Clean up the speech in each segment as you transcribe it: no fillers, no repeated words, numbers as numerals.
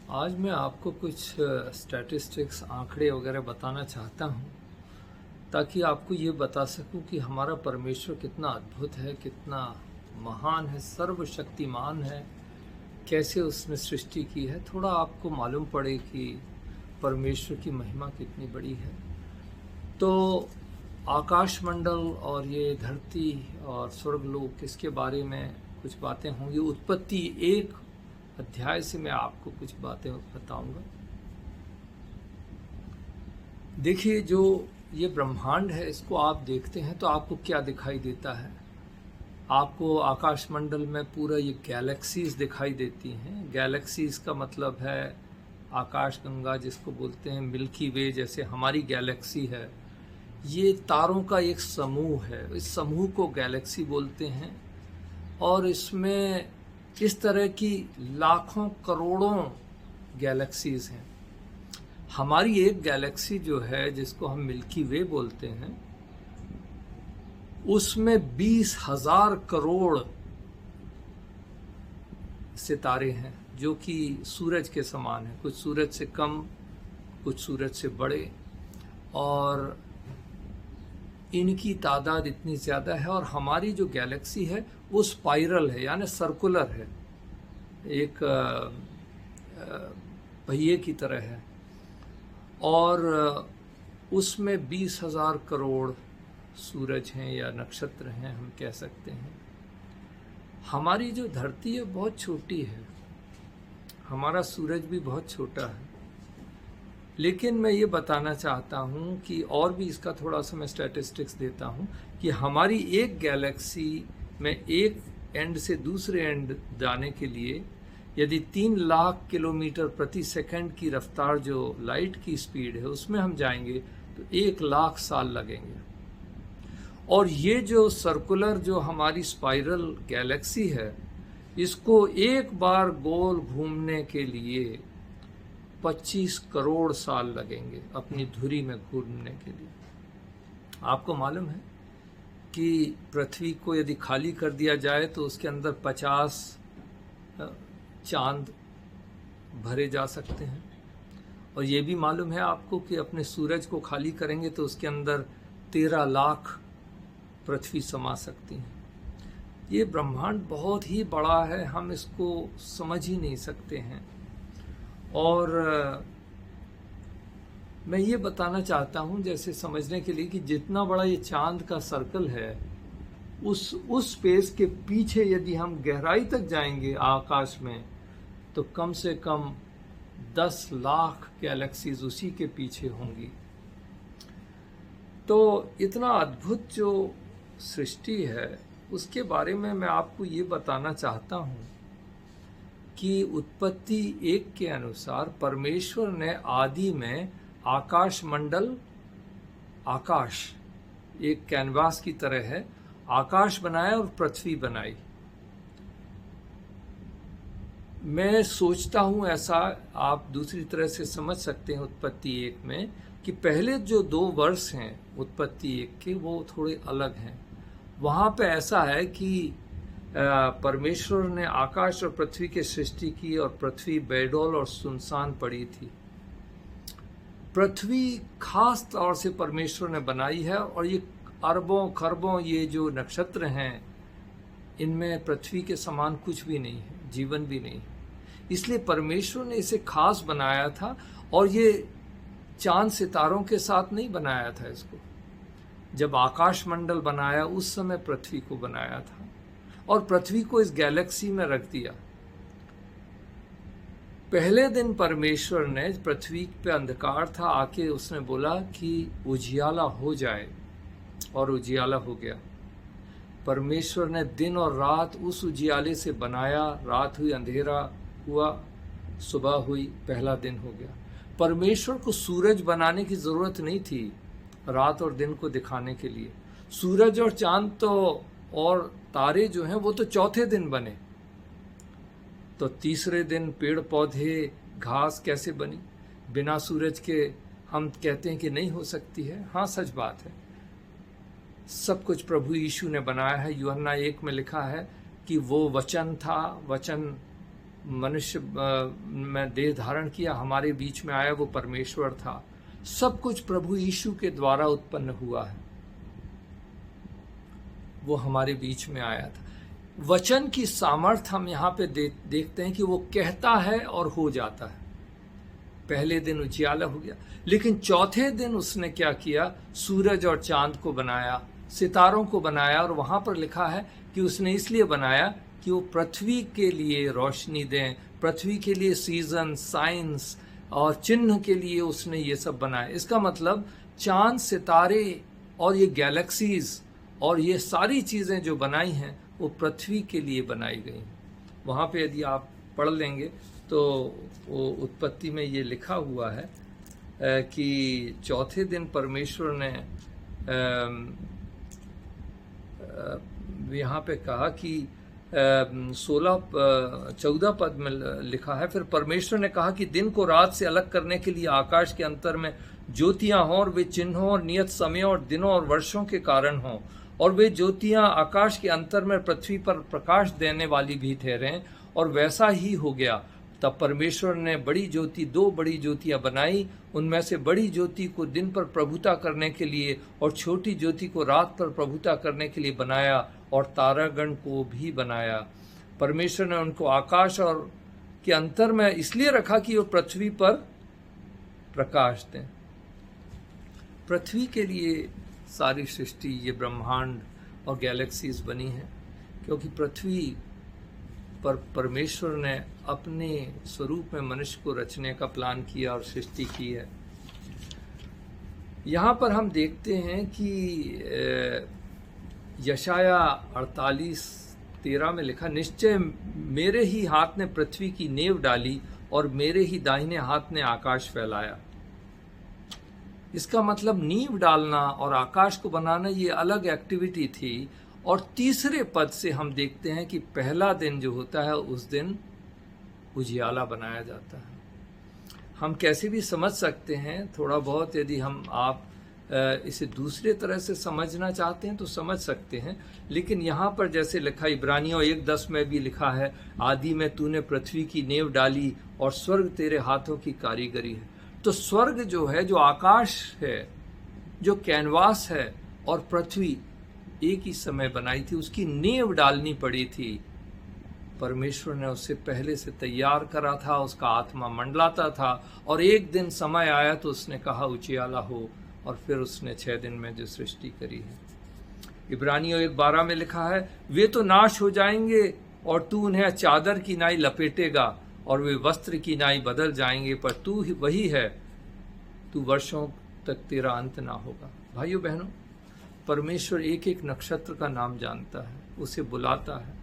आज मैं आपको कुछ स्टैटिस्टिक्स आंकड़े वगैरह बताना चाहता हूँ ताकि आपको ये बता सकूँ कि हमारा परमेश्वर कितना अद्भुत है, कितना महान है, सर्वशक्तिमान है, कैसे उसने सृष्टि की है। थोड़ा आपको मालूम पड़े कि परमेश्वर की महिमा कितनी बड़ी है। तो आकाशमंडल और ये धरती और स्वर्गलोक, इसके बारे में कुछ बातें होंगी। उत्पत्ति 1 अध्याय से मैं आपको कुछ बातें बताऊंगा। देखिए, जो ये ब्रह्मांड है, इसको आप देखते हैं तो आपको क्या दिखाई देता है? आपको आकाशमंडल में पूरा ये गैलेक्सीज दिखाई देती हैं। गैलेक्सीज का मतलब है आकाशगंगा, जिसको बोलते हैं मिल्की वे, जैसे हमारी गैलेक्सी है। ये तारों का एक समूह है, इस समूह को गैलेक्सी बोलते हैं। और इसमें इस तरह की लाखों करोड़ों गैलेक्सीज हैं। हमारी एक गैलेक्सी जो है, जिसको हम मिल्की वे बोलते हैं, उसमें 20,000 करोड़ सितारे हैं, जो कि सूरज के समान हैं। कुछ सूरज से कम, कुछ सूरज से बड़े, और इनकी तादाद इतनी ज़्यादा है। और हमारी जो गैलेक्सी है वो स्पाइरल है, यानी सर्कुलर है, एक पहिए की तरह है। और उसमें 20,000 करोड़ सूरज हैं या नक्षत्र हैं, हम कह सकते हैं। हमारी जो धरती है बहुत छोटी है, हमारा सूरज भी बहुत छोटा है। लेकिन मैं ये बताना चाहता हूँ कि और भी इसका थोड़ा सा मैं स्टैटिस्टिक्स देता हूँ कि हमारी एक गैलेक्सी में एक एंड से दूसरे एंड जाने के लिए यदि 3 लाख किलोमीटर प्रति सेकंड की रफ्तार, जो लाइट की स्पीड है, उसमें हम जाएंगे तो 1 लाख साल लगेंगे। और ये जो सर्कुलर, जो हमारी स्पाइरल गैलेक्सी है, इसको एक बार गोल घूमने के लिए 25 करोड़ साल लगेंगे अपनी धुरी में घूमने के लिए। आपको मालूम है कि पृथ्वी को यदि खाली कर दिया जाए तो उसके अंदर 50 चांद भरे जा सकते हैं। और ये भी मालूम है आपको कि अपने सूरज को खाली करेंगे तो उसके अंदर 13 लाख पृथ्वी समा सकती हैं। ये ब्रह्मांड बहुत ही बड़ा है, हम इसको समझ ही नहीं सकते हैं। और मैं ये बताना चाहता हूँ, जैसे समझने के लिए, कि जितना बड़ा ये चांद का सर्कल है, उस स्पेस के पीछे यदि हम गहराई तक जाएंगे आकाश में, तो कम से कम 10 लाख गैलेक्सीज उसी के पीछे होंगी। तो इतना अद्भुत जो सृष्टि है, उसके बारे में मैं आपको ये बताना चाहता हूँ कि उत्पत्ति 1 के अनुसार परमेश्वर ने आदि में आकाशमंडल, आकाश एक कैनवास की तरह है, आकाश बनाया और पृथ्वी बनाई। मैं सोचता हूँ ऐसा आप दूसरी तरह से समझ सकते हैं उत्पत्ति 1 में, कि पहले जो 2 वर्ष हैं उत्पत्ति 1 के, वो थोड़े अलग हैं। वहाँ पे ऐसा है कि परमेश्वर ने आकाश और पृथ्वी की सृष्टि की, और पृथ्वी बेडौल और सुनसान पड़ी थी। पृथ्वी खास तौर से परमेश्वर ने बनाई है, और ये अरबों खरबों ये जो नक्षत्र हैं, इनमें पृथ्वी के समान कुछ भी नहीं है, जीवन भी नहीं। इसलिए परमेश्वर ने इसे खास बनाया था, और ये चांद सितारों के साथ नहीं बनाया था इसको। जब आकाशमंडल बनाया उस समय पृथ्वी को बनाया था, और पृथ्वी को इस गैलेक्सी में रख दिया। पहले दिन परमेश्वर ने, पृथ्वी पे अंधकार था, आके उसने बोला कि उजियाला हो जाए, और उजियाला हो गया। परमेश्वर ने दिन और रात उस उजियाले से बनाया। रात हुई, अंधेरा हुआ, सुबह हुई, पहला दिन हो गया। परमेश्वर को सूरज बनाने की जरूरत नहीं थी रात और दिन को दिखाने के लिए। सूरज और चांद तो और तारे जो हैं वो तो चौथे दिन बने। तो तीसरे दिन पेड़ पौधे, घास कैसे बनी? बिना सूरज के हम कहते हैं कि नहीं हो सकती है। हाँ, सच बात है। सब कुछ प्रभु यीशु ने बनाया है। यूहन्ना 1 में लिखा है कि वो वचन था, वचन मनुष्य में देह धारण किया, हमारे बीच में आया, वो परमेश्वर था। सब कुछ प्रभु यीशु के द्वारा उत्पन्न हुआ है, वो हमारे बीच में आया था। वचन की सामर्थ्य हम यहाँ पे देखते हैं कि वो कहता है और हो जाता है। पहले दिन उजियाला हो गया, लेकिन चौथे दिन उसने क्या किया? सूरज और चांद को बनाया, सितारों को बनाया, और वहां पर लिखा है कि उसने इसलिए बनाया कि वो पृथ्वी के लिए रोशनी दें, पृथ्वी के लिए सीजन, साइंस और चिन्ह के लिए उसने ये सब बनाया। इसका मतलब चांद, सितारे और ये गैलेक्सीज और ये सारी चीजें जो बनाई हैं वो पृथ्वी के लिए बनाई गई। वहां पे यदि आप पढ़ लेंगे तो वो उत्पत्ति में ये लिखा हुआ है कि चौथे दिन परमेश्वर ने यहाँ पे कहा कि 14 पद में लिखा है, फिर परमेश्वर ने कहा कि दिन को रात से अलग करने के लिए आकाश के अंतर में ज्योतियां हों, और वे चिन्हों और नियत समयों और दिनों और वर्षों के कारण हों, और वे ज्योतियां आकाश के अंतर में पृथ्वी पर प्रकाश देने वाली भी ठहरें। और वैसा ही हो गया। तब परमेश्वर ने बड़ी ज्योति, 2 बड़ी ज्योतियां बनाई। उनमें से बड़ी ज्योति को दिन पर प्रभुता करने के लिए और छोटी ज्योति को रात पर प्रभुता करने के लिए बनाया, और तारागण को भी बनाया। परमेश्वर ने उनको आकाश और के अंतर में इसलिए रखा कि वो पृथ्वी पर प्रकाश दें। पृथ्वी के लिए सारी सृष्टि, ये ब्रह्मांड और गैलेक्सीज बनी है, क्योंकि पृथ्वी पर परमेश्वर ने अपने स्वरूप में मनुष्य को रचने का प्लान किया और सृष्टि की है। यहाँ पर हम देखते हैं कि यशाया 48:13 में लिखा, निश्चय मेरे ही हाथ ने पृथ्वी की नींव डाली और मेरे ही दाहिने हाथ ने आकाश फैलाया। इसका मतलब नींव डालना और आकाश को बनाना ये अलग एक्टिविटी थी। और तीसरे पद से हम देखते हैं कि पहला दिन जो होता है उस दिन उजियाला बनाया जाता है। हम कैसे भी समझ सकते हैं, थोड़ा बहुत यदि आप इसे दूसरे तरह से समझना चाहते हैं तो समझ सकते हैं, लेकिन यहाँ पर जैसे लिखा इब्रानियों 1:10 में भी लिखा है, आदि में तूने पृथ्वी की नींव डाली और स्वर्ग तेरे हाथों की कारीगरी है। तो स्वर्ग जो है, जो आकाश है, जो कैनवास है, और पृथ्वी एक ही समय बनाई थी, उसकी नींव डालनी पड़ी थी। परमेश्वर ने उससे पहले से तैयार करा था, उसका आत्मा मंडलाता था, और एक दिन समय आया तो उसने कहा उजियाला हो, और फिर उसने 6 दिन में जो सृष्टि करी है। इब्रानियों 1:12 में लिखा है, वे तो नाश हो जाएंगे और तू उन्हें चादर की नाई लपेटेगा, और वे वस्त्र की नाई बदल जाएंगे, पर तू वही है, तू वर्षों तक तेरा अंत ना होगा। भाइयों बहनों, परमेश्वर एक एक नक्षत्र का नाम जानता है, उसे बुलाता है,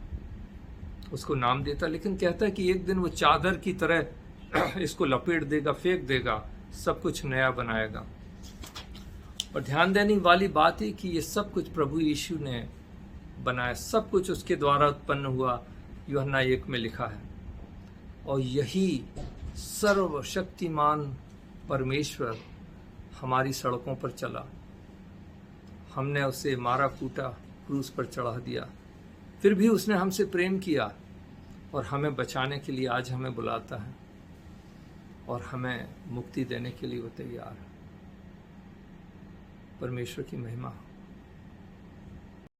उसको नाम देता, लेकिन कहता है कि एक दिन वो चादर की तरह इसको लपेट देगा, फेंक देगा, सब कुछ नया बनाएगा। और ध्यान देने वाली बात है कि ये सब कुछ प्रभु यीशु ने बनाया, सब कुछ उसके द्वारा उत्पन्न हुआ, यूहन्ना 1 में लिखा है। और यही सर्वशक्तिमान परमेश्वर हमारी सड़कों पर चला, हमने उसे मारा, कूटा, क्रूस पर चढ़ा दिया, फिर भी उसने हमसे प्रेम किया और हमें बचाने के लिए आज हमें बुलाता है और हमें मुक्ति देने के लिए वो तैयार है। परमेश्वर की महिमा।